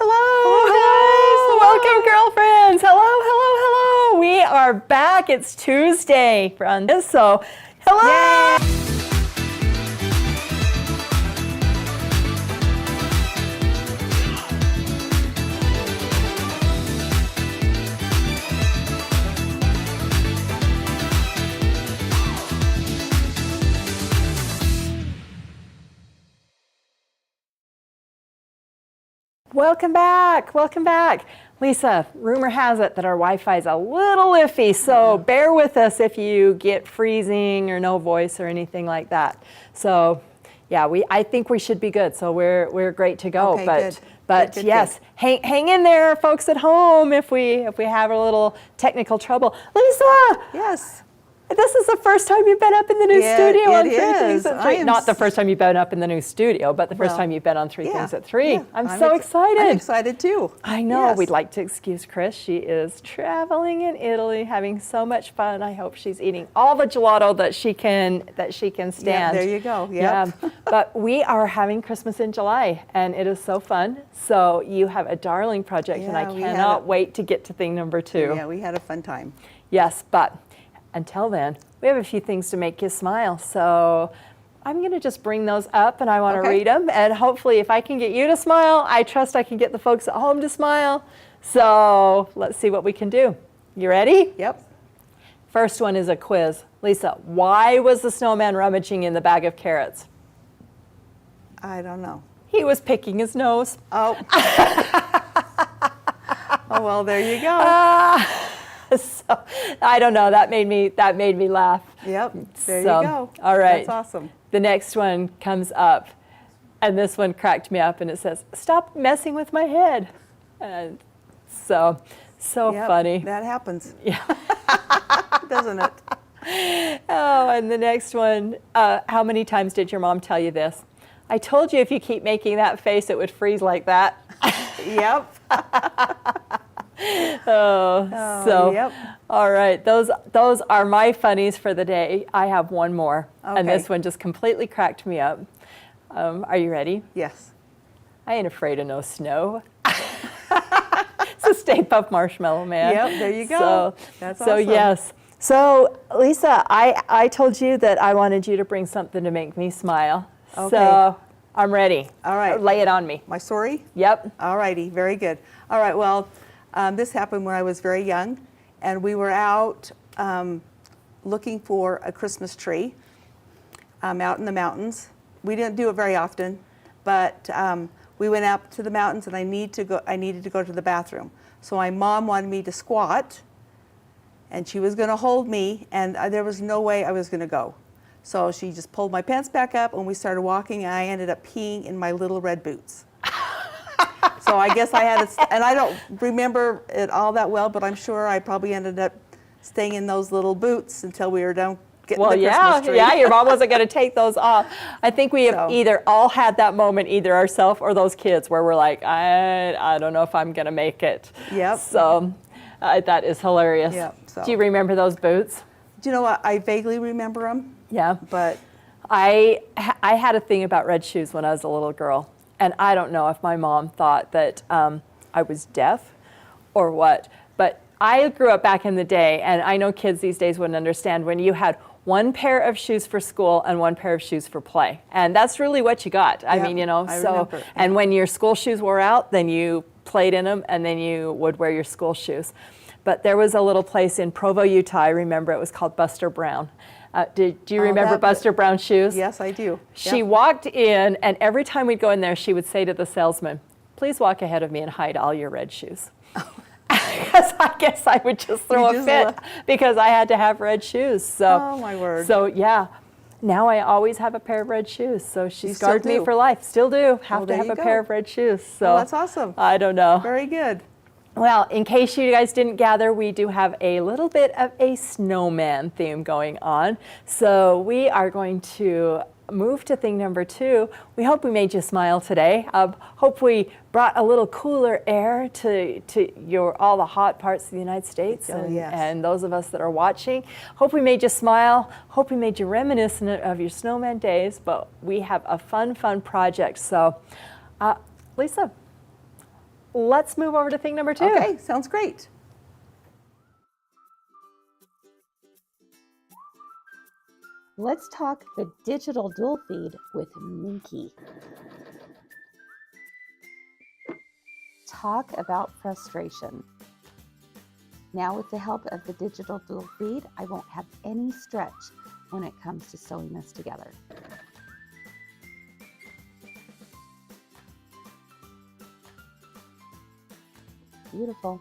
Hello, guys. Welcome, girlfriends. Hello. We are back. It's Tuesday on this, so hello. Yay. Welcome back. Lisa, rumor has it that our Wi-Fi is a little iffy, so bear with us if you get freezing or no voice or anything like that. So, yeah, I think we should be good. So we're great to go. Okay, but good. Yes, hang in there, folks at home. If we have a little technical trouble, Lisa. Yes. This is the first time you've been up in the new studio on 3 Things at 3. Not the first time you've been up in the new studio, but the first time you've been on 3 Things at 3. Yeah. I'm so excited. I'm excited too. I know. Yes. We'd like to excuse Chris. She is traveling in Italy, having so much fun. I hope she's eating all the gelato that she can stand. Yeah, there you go. Yep. Yeah. But we are having Christmas in July, and it is so fun. So you have a darling project, and I cannot wait to get to thing number 2. Yeah, we had a fun time. Yes, but until then, we have a few things to make you smile. So I'm going to just bring those up, and I want to read them. And hopefully, if I can get you to smile, I trust I can get the folks at home to smile. So let's see what we can do. You ready? Yep. First one is a quiz. Lisa, why was the snowman rummaging in the bag of carrots? I don't know. He was picking his nose. Oh. Oh, well, there you go. So I don't know. That made me laugh. Yep. There you go. All right. That's awesome. The next one comes up, and this one cracked me up, and it says, "Stop messing with my head." And so funny. That happens. Yeah. Doesn't it? Oh, and the next one, how many times did your mom tell you this? I told you if you keep making that face, it would freeze like that. Yep. Yep. All right, those are my funnies for the day. I have one more, and this one just completely cracked me up. Are you ready? Yes. I ain't afraid of no snow. It's a Stay Puft Marshmallow Man. Yep, there you go. That's awesome. So yes. So Lisa, I told you that I wanted you to bring something to make me smile. Okay. So I'm ready. All right. Lay it on me. My story? Yep. All righty, very good. All right, well, this happened when I was very young, and we were out looking for a Christmas tree out in the mountains. We didn't do it very often, but we went out to the mountains, and I needed to go to the bathroom. So my mom wanted me to squat, and she was going to hold me, and there was no way I was going to go. So she just pulled my pants back up, and we started walking, and I ended up peeing in my little red boots. So I guess I had to, and I don't remember it all that well, but I'm sure I probably ended up staying in those little boots until we were done getting the Christmas tree. Yeah, your mom wasn't going to take those off. I think we have either all had that moment, either ourselves or those kids, where we're like, I don't know if I'm going to make it. Yep. So that is hilarious. Yep. So. Do you remember those boots? Do you know what? I vaguely remember them. Yeah. But I had a thing about red shoes when I was a little girl. And I don't know if my mom thought that I was deaf or what, but I grew up back in the day, and I know kids these days wouldn't understand when you had one pair of shoes for school and one pair of shoes for play. And that's really what you got. I mean, remember. And when your school shoes wore out, then you played in them, and then you would wear your school shoes. But there was a little place in Provo, Utah, I remember, it was called Buster Brown. Do you remember Buster Brown's shoes? Yes, I do. She walked in, and every time we'd go in there, she would say to the salesman, "Please walk ahead of me and hide all your red shoes." Because I guess I would just throw a fit because I had to have red shoes. So, oh, my word. So, yeah. Now I always have a pair of red shoes. So she scarred me for life. Still do. Have to have a pair of red shoes. So that's awesome. I don't know. Very good. Well, in case you guys didn't gather, we do have a little bit of a snowman theme going on. So we are going to move to thing number 2. We hope we made you smile today. Hope we brought a little cooler air to all the hot parts of the United States and those of us that are watching. Hope we made you smile. Hope we made you reminiscent of your snowman days. But we have a fun project. So, Lisa, let's move over to thing number 2. Okay, sounds great. Let's talk the digital dual feed with Minky. Talk about frustration. Now with the help of the digital dual feed, I won't have any stretch when it comes to sewing this together. Beautiful.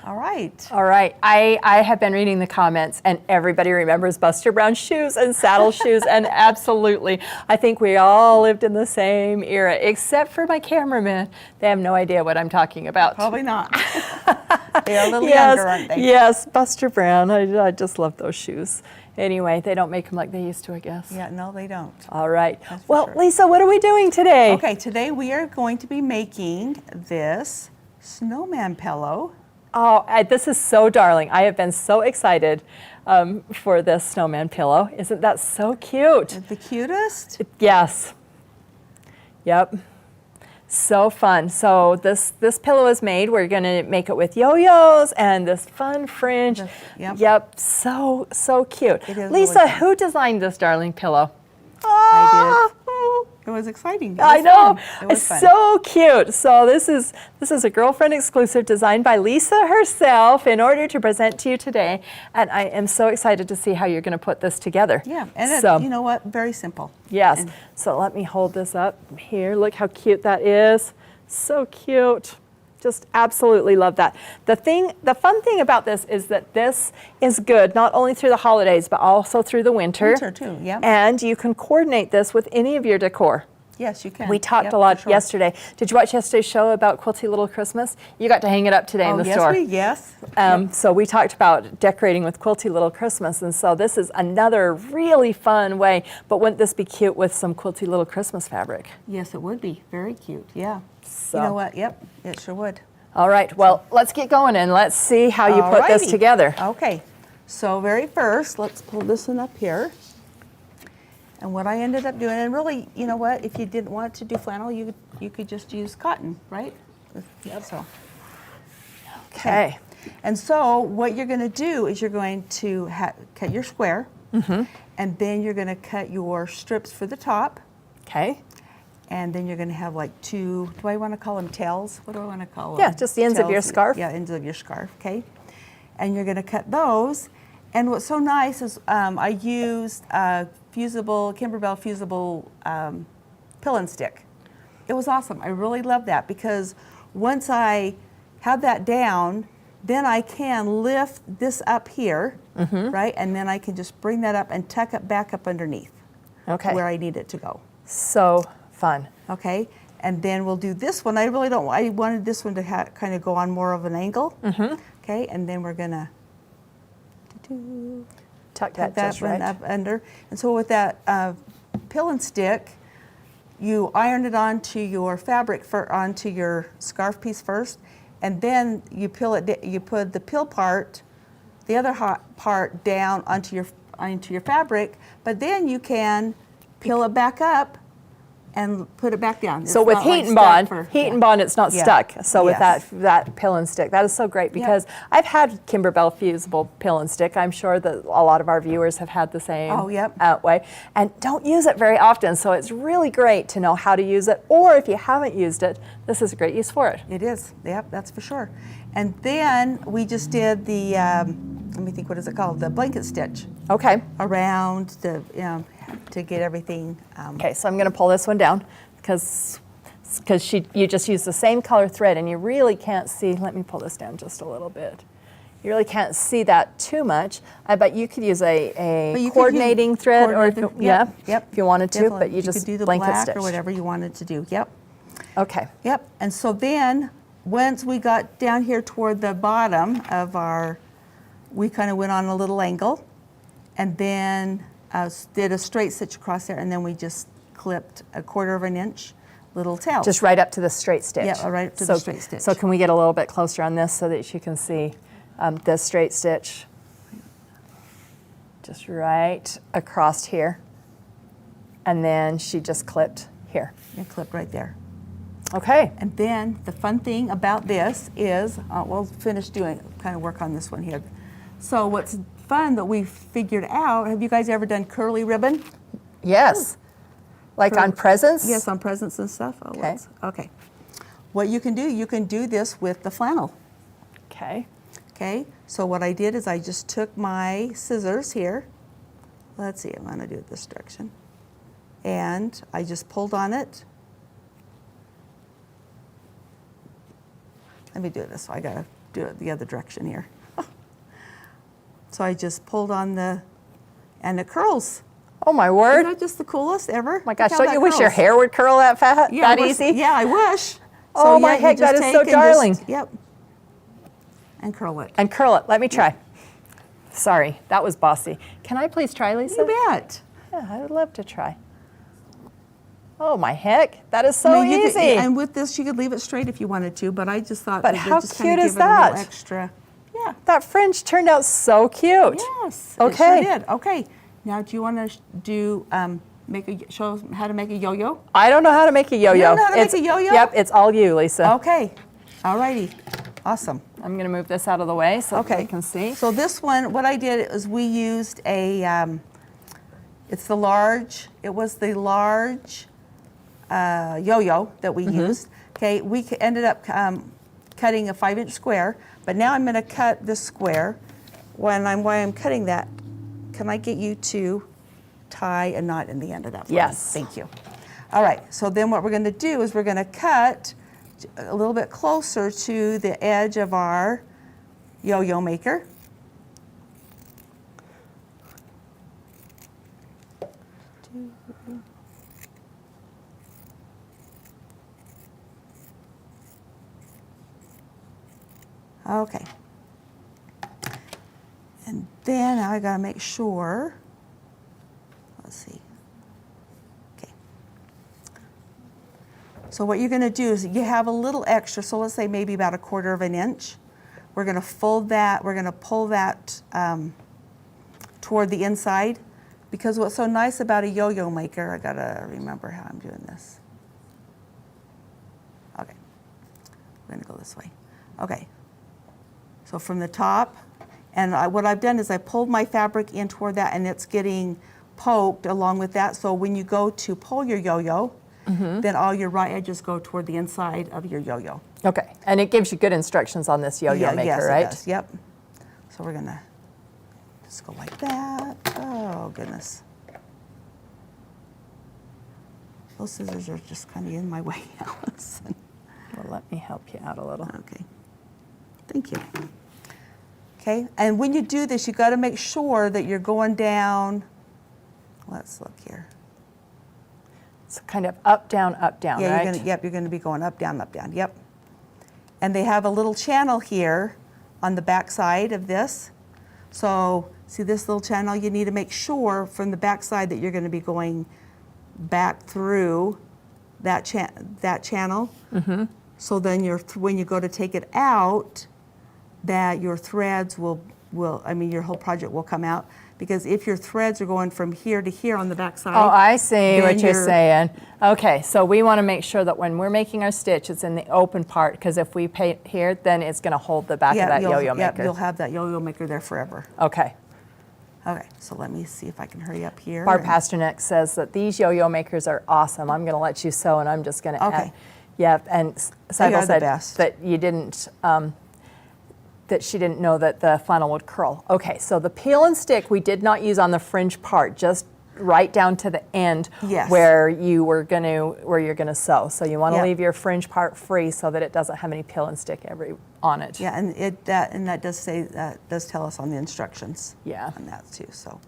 All right. All right, I have been reading the comments, and everybody remembers Buster Brown's shoes and saddle shoes, and absolutely, I think we all lived in the same era, except for my cameramen. They have no idea what I'm talking about. Probably not. They're a little younger, aren't they? Yes, Buster Brown. I just love those shoes. Anyway, they don't make them like they used to, I guess. Yeah, no, they don't. All right. That's for Well, sure. Lisa, what are we doing today? Okay, today we are going to be making this snowman pillow. Oh, this is so darling. I have been so excited for this snowman pillow. Isn't that so cute? The cutest. Yes. Yep. So fun. So this pillow is made. We're going to make it with yo-yos and this fun fringe. Yep. So cute. It is Lisa, really fun. who designed this darling pillow? I did. It was exciting. It was I know. fun. It was It's fun. so cute. So this is a girlfriend exclusive designed by Lisa herself in order to present to you today. And I am so excited to see how you're going to put this together. Yeah, and so, you know what? Very simple. yes. And So let me hold this up here. Look how cute that is. So cute. Just absolutely love that. The fun thing about this is that this is good not only through the holidays, but also through the winter. Winter too, yep. And you can coordinate this with any of your decor. Yes, you can. We talked Yep, a lot for sure. yesterday. Did you watch yesterday's show about Quilty Little Christmas? You got to hang it up today in the store. Yes. So we talked about decorating with Quilty Little Christmas, and so this is another really fun way. But wouldn't this be cute with some Quilty Little Christmas fabric? Yes, it would be. Very cute. Yeah. So. You know what? Yep, it sure would. All right, well, let's get going and let's see how you put this Alrighty. together. Okay. So very first, let's pull this one up here. And what I ended up doing, and really, you know what? If you didn't want to do flannel, you could just use cotton, right? Yep. So. Okay. And so what you're going to do is you're going to cut your square, and then you're going to cut your strips for the top, Okay. and then you're going to have like two, do I want to call them tails? What do I want to call them? Yeah, just the ends of your Tails. scarf. Yeah, ends of your scarf, okay? And you're going to cut those. And what's so nice is I used Kimberbell fusible pill and stick. It was awesome. I really love that because once I have that down, then I can lift this up here, right? And then I can just bring that up and tuck it back up underneath Okay. where I need it to go. So fun. Okay, and then we'll do this one. I wanted this one to kind of go on more of an angle. Okay, and then we're gonna Tuck tuck that that just one right. up under. And so with that pill and stick, you iron it onto your fabric, onto your scarf piece first, and then you you put the pill part, the other part down onto your fabric, but then you can peel it back up and put it back down. So It's with not, like, heat and stuck bond, for- and bond, it's not Yeah. stuck. So with Yes. that pill and stick, that is so great because I've had Kimberbell fusible pill and stick. I'm sure that a lot of our viewers have had the same Oh, yep. way, and don't use it very often. So it's really great to know how to use it, or if you haven't used it, this is a great use for it. It is, yep, that's for sure. And then we just did the, let me think, what is it called? The blanket stitch Okay. around to get everything. Okay, so I'm going to pull this one down because you just use the same color thread and you really can't see. Let me pull this down just a little bit. You really can't see that too much, but you could use But a you could coordinating use thread, or if coordinating- you, yep, if you wanted to, definitely. but you just could do the blanket black stitch. or whatever you wanted to do. Yep, Okay. yep. And so then once we got down here toward the bottom of we kind of went on a little angle, and then did a straight stitch across there, and then we just clipped a 1/4 inch little tail. Just right up to the straight stitch. Yeah, right up to the straight stitch. So can we get a little bit closer on this so that you can see this straight stitch? Just right across here. And then she just clipped here. And clip right there. Okay. And then the fun thing about this is, we'll finish doing, kind of work on this one here. So what's fun that we figured out, have you guys ever done curly ribbon? Yes. Like on presents? Yes, on presents and stuff. Oh, Okay. Okay. What you can do this with the flannel. Okay. Okay, so what I did is I just took my scissors here. Let's see, I'm gonna do it this direction. And I just pulled on it. Let me do it this way, I gotta do it the other direction here. So I just pulled on and it curls. Oh my Isn't word. that just the coolest ever? Oh my Look gosh, how don't that you wish your curls. hair would curl that fast, Yeah, that easy? Yeah, I wish. Oh my yeah, you heck, that just is so take and darling. Yep. And curl it. And curl it. Let me try. Sorry, that was bossy. Can I please try, Lisa? You bet. Yeah, I would love to try. Oh my heck, that is so I mean, you easy. could, and with this, you could leave it straight if you wanted to, but I just thought But that how just kind cute of is give it a little that? extra. Yeah. That fringe turned out so cute. Yes. Okay. It sure did. Okay. Now, do you want to do show us how to make a yo-yo? I don't know how to make a yo-yo. You don't know how to make It's- a yo-yo? Yep, it's all you, Lisa. Okay. All righty. Awesome. I'm going to move this out of the way so that Okay. you can see. So this one, what I did is we used it was the large yo-yo that we used. Okay, we ended up cutting a 5-inch square, but now I'm going to cut this square. While I'm cutting that, can I get you to tie a knot in the end of that for me? Yes. Thank you. All right, so then what we're going to do is we're going to cut a little bit closer to the edge of our yo-yo maker. Okay. And then I gotta make sure, let's see. Okay. So what you're gonna do is you have a little extra, so let's say maybe about a 1/4 inch. We're gonna fold that, we're gonna pull that toward the inside, because what's so nice about a yo-yo maker, I gotta remember how I'm doing this. Okay, we're gonna go this way. Okay, so from the top, and what I've done is I pulled my fabric in toward that, and it's getting poked along with that, so when you go to pull your yo-yo, then all your right edges go toward the inside of your yo-yo. Okay, and it gives you good instructions on this yo-yo maker, yes, right? It does. Yep. So we're gonna just go like that. Oh goodness. Those scissors are just kind of in my way, Allison. Well, let me help you out a little. Okay. Thank you. Okay, and when you do this, you got to make sure that you're going down. Let's look here. It's kind of up, down, Yeah, right? you're going to be going up, down, yep. And they have a little channel here on the back side of this. So, see this little channel? You need to make sure from the back side that you're going to be going back through that channel. Mm-hmm. So then when you go to take it out, that your threads will, your whole project will come out. Because if your threads are going from here to here on the back side. Oh, I see what you're you're- saying. Okay, so we want to make sure that when we're making our stitch, it's in the open part, because if we paint here, then it's going to hold the back of that yo-yo maker. You'll have that yo-yo maker there forever. Okay. Okay, so let me see if I can hurry up here. Barb Pasternak says that these yo-yo makers are awesome. I'm going to let you sew, and I'm just going to Okay. add. Yep, and They Sybil are the said best. that you didn't, that she didn't know that the flannel would curl. Okay, so the peel and stick we did not use on the fringe part, just right down to the end Yes. where you're gonna sew. So you want to Yeah. leave your fringe part free so that it doesn't have any peel and stick on it. Yeah, and that does tell us on the instructions. Yeah. On that too. So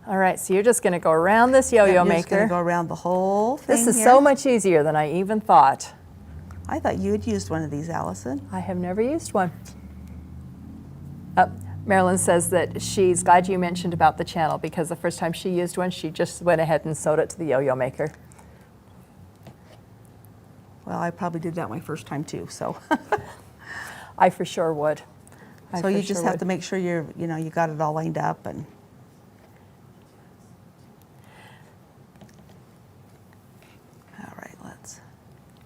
All right, so you're just going to go around this yo-yo you're just gonna maker. go around the whole thing. This is here. so much easier than I even thought. I thought you had used one of these, Allison. I have never used one. Marilyn says that she's glad you mentioned about the channel, because the first time she used one, she just went ahead and sewed it to the yo-yo maker. Well, I probably did that my first time too, so. I for sure would. So you just have to make sure you got it all lined up and. All right, let's.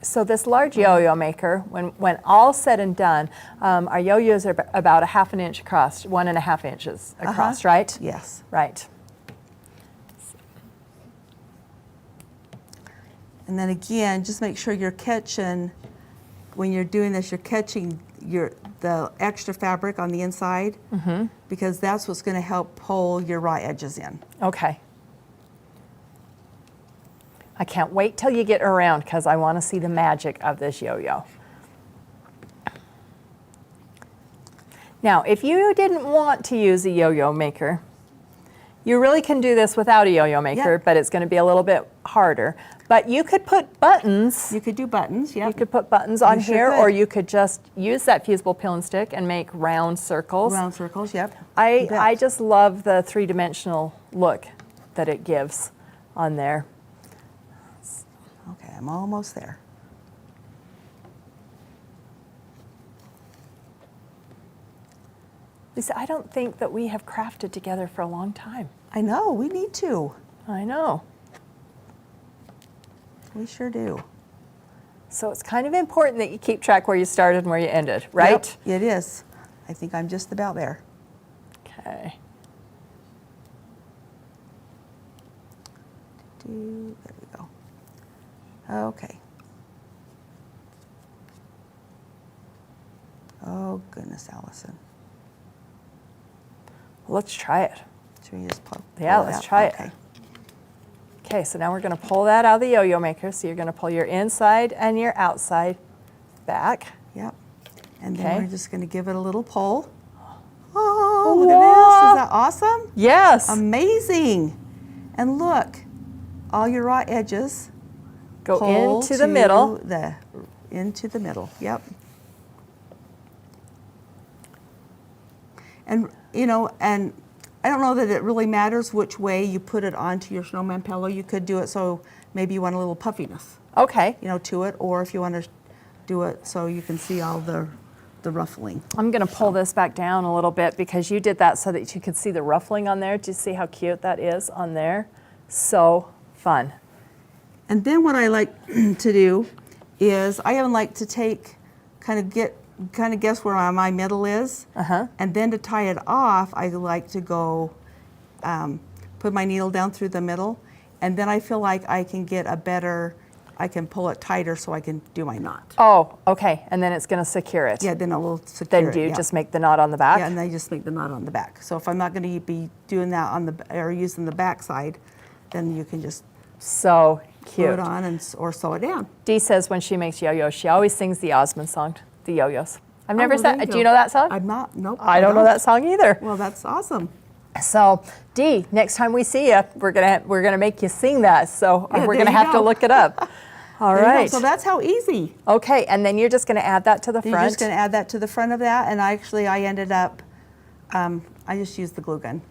So this large yo-yo maker, when all said and done, our yo-yos are about 1/2 inch across, 1.5 inches across, right? Yes. Right. And then again, just make sure you're catching, when you're doing this, you're catching the extra fabric on the inside, because that's what's going to help pull your raw edges in. Okay. I can't wait till you get around because I want to see the magic of this yo-yo. Now, if you didn't want to use a yo-yo maker, you really can do this without a yo-yo maker, Yep. but it's going to be a little bit harder. But you could put buttons. You could do buttons, yeah. You could put buttons on You sure here, could. or you could just use that fusible peel and stick and make round circles. Round circles, yep. You I bet. just love the three-dimensional look that it gives on there. Okay, I'm almost there. Lisa, I don't think that we have crafted together for a long time. I know, we need to. I know. We sure do. So it's kind of important that you keep track where you started and where you ended, right? Yep, it is. I think I'm just about there. Okay. There we go. Okay. Oh, goodness, Allison. Let's try it. Should we just pull Yeah, it let's out? try it. Okay. Okay, so now we're going to pull that out of the yo-yo maker. So you're going to pull your inside and your outside back. Yep. And then Okay. we're just going to give it a little pull. Oh, look at this. Is that awesome? Yes. Amazing. And look, all your raw edges Go pull into the middle. Into the middle, yep. And, and I don't know that it really matters which way you put it onto your snowman pillow. You could do it so maybe you want a little puffiness, Okay. to it, or if you want to do it so you can see all the ruffling. I'm going to pull this back down a little bit because you did that so that you could see the ruffling on there. Do you see how cute that is on there? So fun. And then what I like to do is I even like to take, kind of guess where my middle is, and then to tie it off, I like to go put my needle down through the middle, and then I feel like I can get I can pull it tighter so I can do my knot. Oh, okay. And then it's going to secure it. Yeah, then it will secure Then do you yeah. just make the knot on the back? Yeah, and I just make the knot on the back. So if I'm not going to be doing that or using the back side, then you can just So glue cute. it on or sew it down. Dee says when she makes yo-yos, she always sings the Osmond song, the yo-yos. I've never well, there sang. you Do you go. know that song? I'm not. Nope. I don't know that song either. Well, that's awesome. So, Dee, next time we see you, we're gonna make you sing that. So Yeah, we're there gonna you have to go. look it up. All There you go. right. So that's how easy. Okay, and then you're just gonna add that to the You're front. just going to add that to the front of that, and I ended up, I just used the glue gun.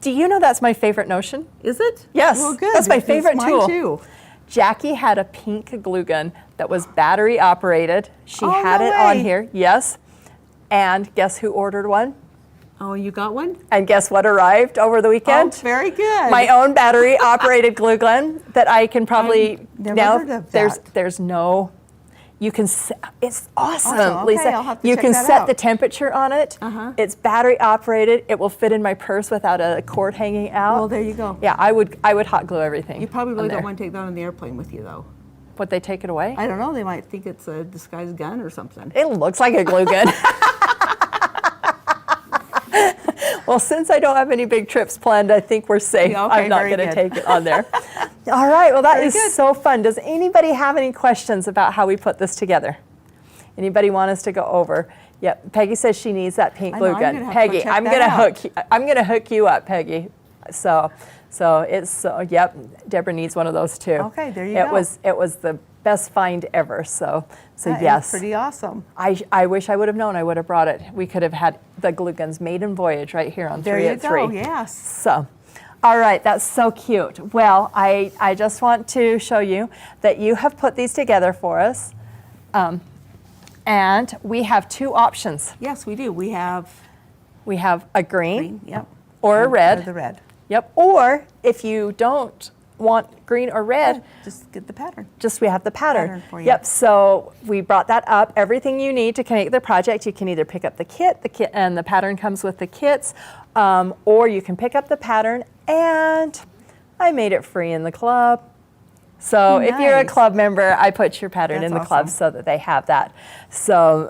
Do you know that's my favorite notion? Is it? Yes, Well, good. that's my It's favorite mine tool. Too. Jackie had a pink glue gun that was battery operated. She Oh, had no it on way. here, yes. And guess who ordered one? Oh, you got one? And guess what arrived over the weekend? Oh, very good. My own battery operated glue gun that I can probably I've never now heard of there's that. there's no you can it's awesome, Awesome. Okay, Lisa. I'll have to you check can that set out. the temperature on it. It's battery operated. It will fit in my purse without a cord hanging out. Well, there you go. Yeah, I would hot glue everything. You probably really on don't there. want to take that on the airplane with you, though. Would they take it away? I don't know. They might think it's a disguised gun or something. It looks like a glue gun. Well, since I don't have any big trips planned, I think we're safe. Yeah, okay, I'm not very going to good. take it on there. All right, well, that Very is good. so fun. Does anybody have any questions about how we put this together? Anybody want us to go over? Yep, Peggy says she needs that pink I glue know, I'm gun. gonna have to Peggy, check I'm that going to out. hook you. I'm going to hook you up, Peggy. So it's yep. Deborah needs one of those too. Okay, there you it go. It was the best find ever. So That is yes. pretty awesome. I wish I would have known. I would have brought it. We could have had the glue guns maiden voyage right here on There 3 you at 3. go. Yes. So, All right, that's so cute. Well, I just want to show you that you have put these together for us. And we have two options. Yes, we do. We have We have a green, green, yep. or a red. Or the red. Yep. Or if you don't want green or red, Just get the pattern. just we have the pattern. Pattern for you. Yep. So we brought that up. Everything you need to make the project, you can either pick up the kit and the pattern comes with the kits, or you can pick up the pattern, and I made it free in the club. So if you're a Nice. club member, I put your pattern That's in the club awesome. so that they have that. So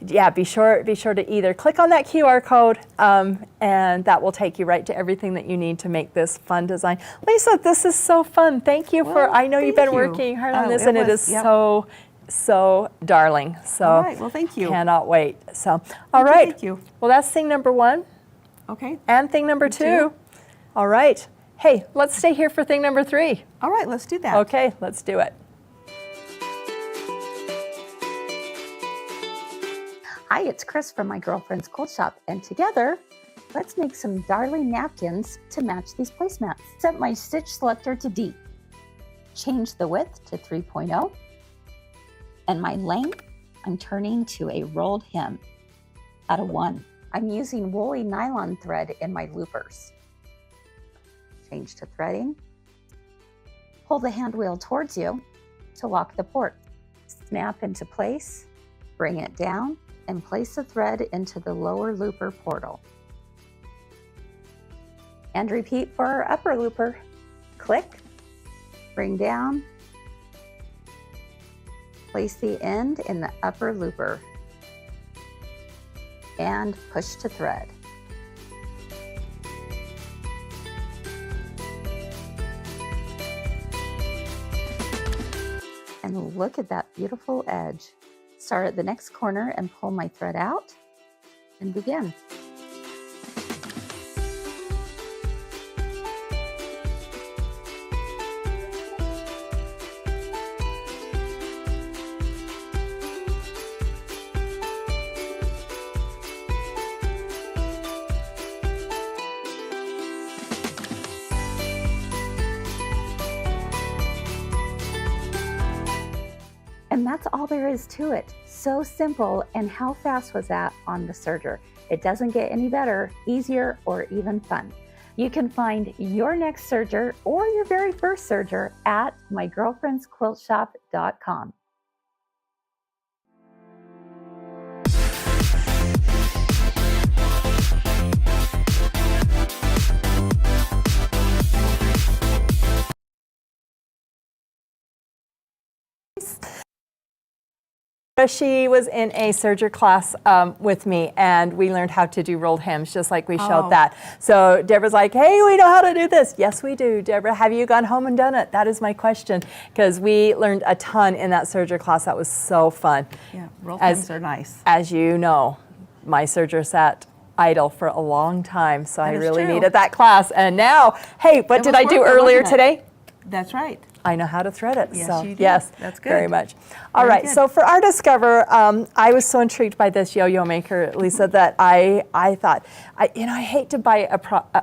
yeah, be sure to either click on that QR code, and that will take you right to everything that you need to make this fun design. Lisa, this is so fun. Thank you for. Well, I know you've thank been you. working hard on Oh, this, it and it was- is yep. so darling. So All right, well, thank you. Cannot wait. So all you, right. thank you. Well, that's thing number one, Okay. and thing number two. two. All right. Hey, let's stay here for thing number three. All right, let's do that. Okay, let's do it. Hi, it's Chris from My Girlfriend's Quilt Shop, and together, let's make some darling napkins to match these placemats. Set my stitch selector to D. Change the width to 3.0. And my length, I'm turning to a rolled hem at a 1. I'm using woolly nylon thread in my loopers. Change to threading. Pull the hand wheel towards you to lock the port. Snap into place, bring it down, and place the thread into the lower looper portal. And repeat for our upper looper. Click, bring down, place the end in the upper looper, and push to thread. And look at that beautiful edge. Start at the next corner and pull my thread out and begin. And that's all there is to it. So simple, and how fast was that on the serger? It doesn't get any better, easier, or even fun. You can find your next serger or your very first serger at mygirlfriendsquiltshop.com. She was in a serger class with me, and we learned how to do rolled hems, just like we showed Oh. that. So Deborah's like, hey, we know how to do this. Yes, we do, Deborah. Have you gone home and done it? That is my question, because we learned a ton in that serger class. That was so fun. Yeah, roll As- hems are nice. As you know, my serger sat idle for a long time, so I That is really true. needed that class. And now, hey, what It did was I do worth it, earlier wasn't it? today? That's right. I know how to thread it. Yes, so you do. yes, That's very good. much. All Very right. good. So for our Discover, I was so intrigued by this yo-yo maker, Lisa, that I thought, I hate to buy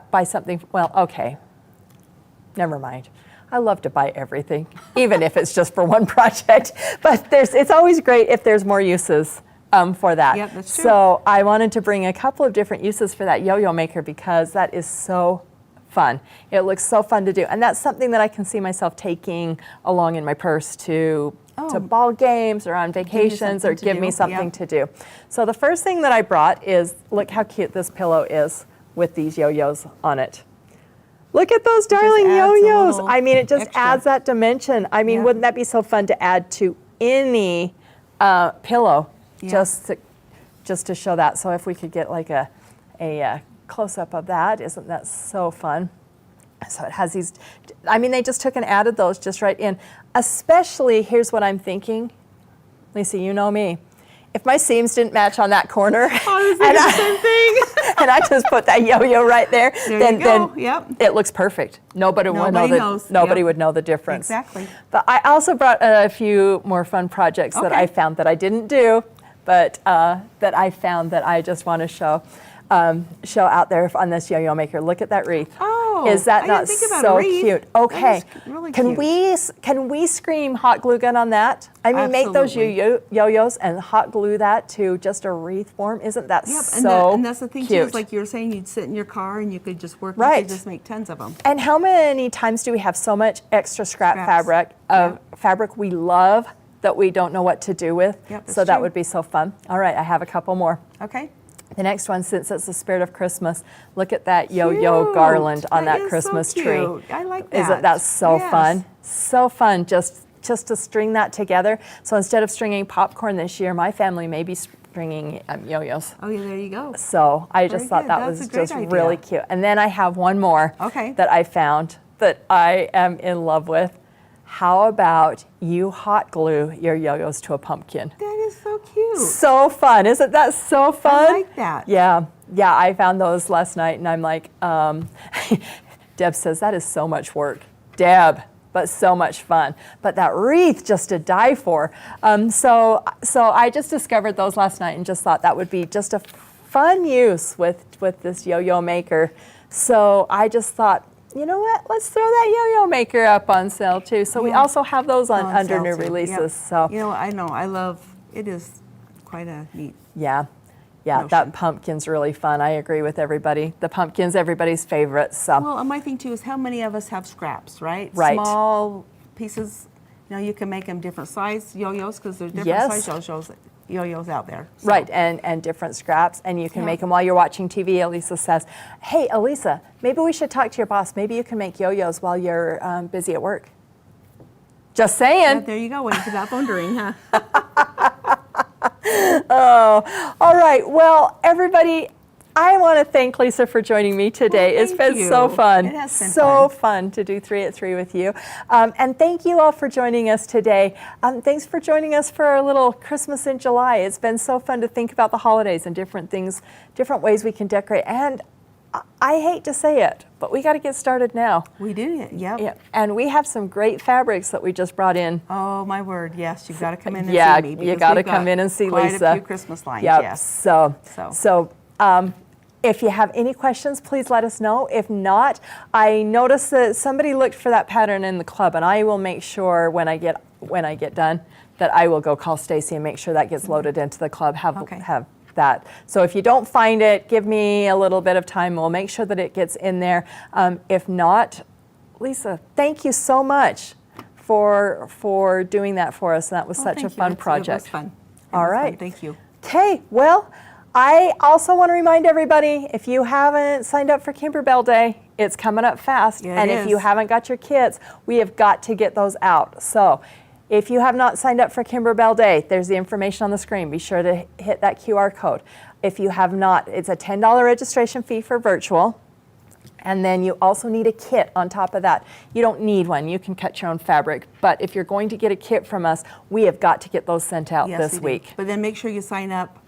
buy something. Well, okay, never mind. I love to buy everything, even if it's just for one project. But it's always great if there's more uses for that. Yep, that's true. So I wanted to bring a couple of different uses for that yo-yo maker, because that is so fun. It looks so fun to do, and that's something that I can see myself taking along in my purse to ball games or on vacations, or something to give me do, something yep. to do. So the first thing that I brought is, look how cute this pillow is with these yo-yos on it. Look at those darling adds a yo-yos. little I mean, it just extra. adds that dimension. I mean, Yeah. wouldn't that be so fun to add to any pillow, Yeah. just to show that. So if we could get like a close-up of that, isn't that so fun? So it has these, I mean, they just took and added those just right in. Especially, here's what I'm thinking. Lisa, you know me. If my seams didn't match on that corner, and I just put that yo-yo right there, There then, you go. then Yep. it looks perfect. Nobody would know Nobody that. knows. Nobody Yep. would know the difference. Exactly. But I also brought a few more fun projects that Okay. I found that I didn't do, but that I found that I just want to show out there on this yo-yo maker. Look at that wreath. Oh, Is that I not didn't think about so a wreath. cute? That Okay. is really Can cute. we scream hot glue gun on that? I mean, make those Absolutely. yo-yos and hot glue that to just a wreath form. Isn't that Yep, so and that's the thing too, cute? is like you were saying, you'd sit in your car and you could just work, you Right. could just make tons of them. And how many times do we have so much extra scrap Scraps. fabric of fabric we love that we don't know what to do with? Yep, so that's that true. would be so fun. All right, I have a couple more. Okay. The next one, since it's the spirit of Christmas, look at that yo-yo Cute. garland on That that is Christmas so tree. cute. I like that. Isn't that so Yes. fun? So fun just to string that together. So instead of stringing popcorn this year, my family may be stringing yo-yos. Oh yeah, there you go. So I just Very thought good. that That's was a great just idea. really cute. And then I have one more Okay. that I found that I am in love with. How about you hot glue your yo-yos to a pumpkin? That is so cute. So fun. Isn't that so fun? I like that. Yeah. Yeah, I found those last night and I'm like, Deb says that is so much work. Deb, but so much fun. But that wreath just to die for. So I just discovered those last night and just thought that would be just a fun use with this yo-yo maker. So I just thought, you know what? Let's throw that yo-yo maker up on sale too. So we Yeah. also have those on under sale new too. releases. Yep. So You know, I know, I love, it is quite a neat. yeah, that notion. pumpkin's really fun. I agree with everybody. The pumpkin's everybody's favorite. So Well, and my thing too is how many of us have scraps, right? Right. Small pieces. You know, you can make them different size yo-yos because there's different Yes. size yo-yos out there. So- right, and different scraps, and you can Yeah. make them while you're watching TV. Elisa says, "Hey, Elisa, maybe we should talk to your boss. Maybe you can make yo-yos while you're busy at work." Just Yeah, saying. there you go. Waiting for that phone to ring, huh? Oh, all right. Well, everybody, I want to thank Lisa for joining me today. Well, It's thank been so you. fun. It has been so fun. fun to do 3 at 3 with you. And thank you all for joining us today. Thanks for joining us for our little Christmas in July. It's been so fun to think about the holidays and different things, different ways we can decorate. And I hate to say it, but we got to get started now. We do, yep. Yeah. And we have some great fabrics that we just brought in. Oh, my word, yes. You've got to come in and Yeah, see me. you because got to we've come in and see quite Lisa. a few Christmas lines, Yep. yes. So if you have any questions, please let us know. If not, I noticed that somebody looked for that pattern in the club, and I will make sure when I get done that I will go call Stacy and make sure that gets loaded into the club. Okay. Have that. So if you don't find it, give me a little bit of time. We'll make sure that it gets in there. If not, Lisa, thank you so much for doing that for us. That was such a Thank you. fun It project. was fun. All was fun. right. Thank you. Okay, well, I also want to remind everybody, if you haven't signed up for Kimberbell Day, it's coming up fast. Yeah, it and if you is. haven't got your kits, we have got to get those out. So if you have not signed up for Kimberbell Day, there's the information on the screen. Be sure to hit that QR code. If you have not, it's a $10 registration fee for virtual. And then you also need a kit on top of that. You don't need one. You can cut your own fabric. But if you're going to get a kit from us, we have got to get those sent out Yes, this we do. week. But then make sure you sign up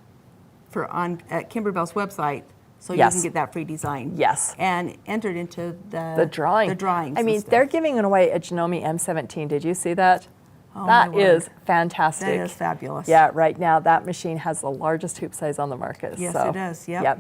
at Kimberbell's website so Yes. you can get that free design. Yes. And entered into The drawing. The drawings. I mean, and stuff. they're giving away a Janome M17. Did you see that? Oh, That my word. is fantastic. That is fabulous. Yeah, right now that machine has the largest hoop size on the market. Yes, so, it does. Yep.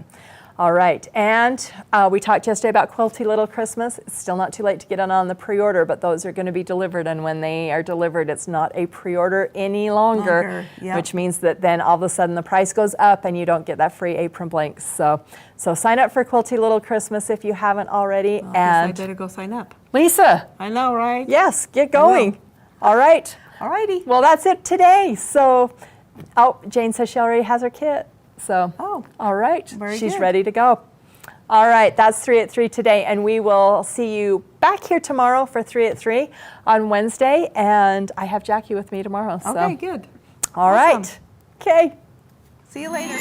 All right, and we talked yesterday about Quilty Little Christmas. It's still not too late to get it on the pre-order, but those are going to be delivered, and when they are delivered, it's not a pre-order any longer, Yep. which means that then all of a sudden the price goes up and you don't get that free apron blank. So sign up for Quilty Little Christmas if you haven't already. Well, I guess I and better go sign up. Lisa, I know, right? yes, get going. All right. All righty. Well, that's it today. So, Jane says she already has her kit. So, Oh, all right. very She's good. ready to go. All right, that's 3 at 3 today, and we will see you back here tomorrow for 3 at 3 on Wednesday, and I have Jackie with me tomorrow. So. Okay, good. All Awesome. right. Okay. See you later.